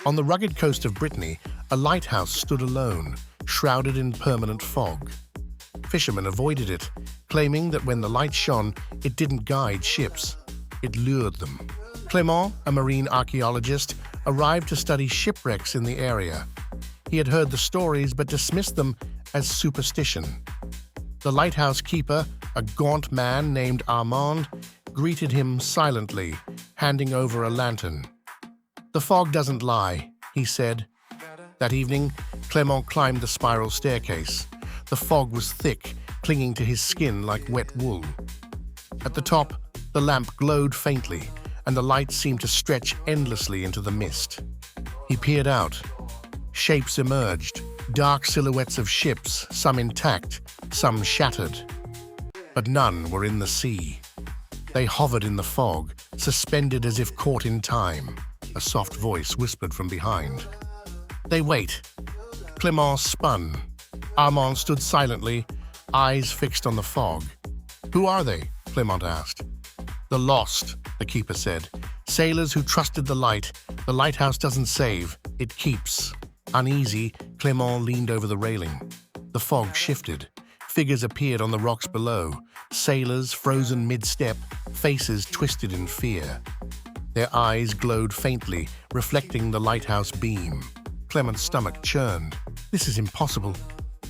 On the rugged coast of Brittany, a lighthouse stood alone, shrouded in permanent fog. Fishermen avoided it, claiming that when the light shone, it didn't guide ships. It lured them. Clément, a marine archaeologist, arrived to study shipwrecks in the area. He had heard the stories but dismissed them as superstition. The lighthouse keeper, a gaunt man named Armand, greeted him silently, handing over a lantern. "The fog doesn't lie," he said. That evening, Clément climbed the spiral staircase. The fog was thick, clinging to his skin like wet wool. At the top, the lamp glowed faintly, and the light seemed to stretch endlessly into the mist. He peered out. Shapes emerged, dark silhouettes of ships, some intact, some shattered. But none were in the sea. They hovered in the fog, suspended as if caught in time. A soft voice whispered from behind. "They wait." Clément spun. Armand stood silently, eyes fixed on the fog. "Who are they?" Clément asked. "The lost," the keeper said. "Sailors who trusted the light. The lighthouse doesn't save, it keeps." Uneasy, Clément leaned over the railing. The fog shifted. Figures appeared on the rocks below. Sailors frozen mid-step, faces twisted in fear. Their eyes glowed faintly, reflecting the lighthouse beam. Clément's stomach churned. "This is impossible."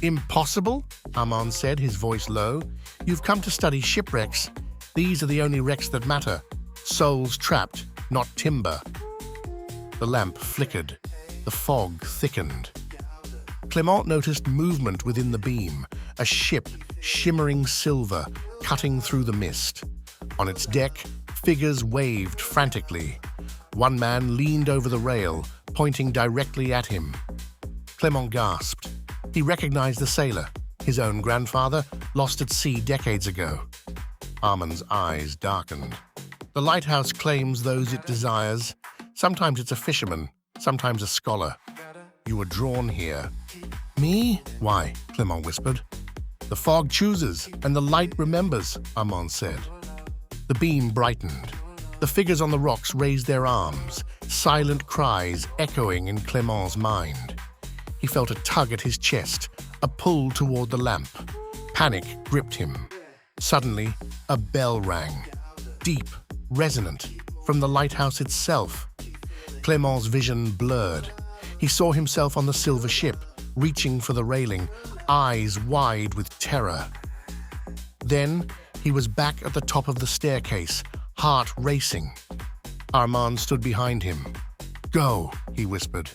"Impossible?" Armand said, his voice low. "You've come to study shipwrecks. These are the only wrecks that matter. Souls trapped, not timber." The lamp flickered. The fog thickened. Clément noticed movement within the beam, a ship, shimmering silver, cutting through the mist. On its deck, figures waved frantically. One man leaned over the rail, pointing directly at him. Clément gasped. He recognized the sailor, his own grandfather, lost at sea decades ago. Armand's eyes darkened. "The lighthouse claims those it desires. Sometimes it's a fisherman, sometimes a scholar. You were drawn here." "Me? Why?" Clément whispered. "The fog chooses, and the light remembers," Armand said. The beam brightened. The figures on the rocks raised their arms, silent cries echoing in Clément's mind. He felt a tug at his chest, a pull toward the lamp. Panic gripped him. Suddenly, a bell rang, deep, resonant, from the lighthouse itself. Clément's vision blurred. He saw himself on the silver ship, reaching for the railing, eyes wide with terror. Then, he was back at the top of the staircase, heart racing. Armand stood behind him. "Go," he whispered.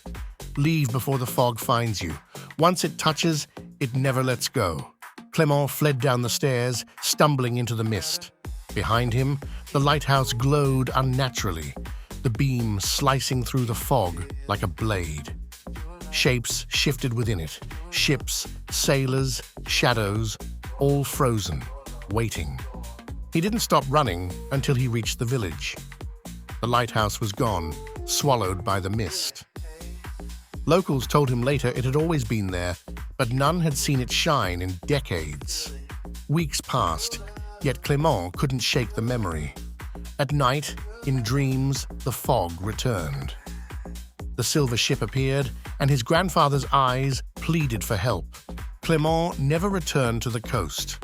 "Leave before the fog finds you. Once it touches, it never lets go." Clément fled down the stairs, stumbling into the mist. Behind him, the lighthouse glowed unnaturally, the beam slicing through the fog like a blade. Shapes shifted within it, ships, sailors, shadows, all frozen, waiting. He didn't stop running until he reached the village. The lighthouse was gone, swallowed by the mist. Locals told him later it had always been there, but none had seen it shine in decades. Weeks passed, yet Clément couldn't shake the memory. At night, in dreams, the fog returned. The silver ship appeared, and his grandfather's eyes pleaded for help. Clément never returned to the coast,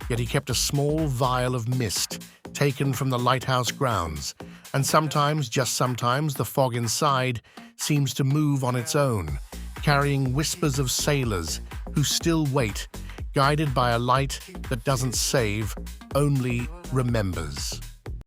yet he kept a small vial of mist taken from the lighthouse grounds, and sometimes, just sometimes, the fog inside seems to move on its own, carrying whispers of sailors who still wait, guided by a light that doesn't save, only remembers.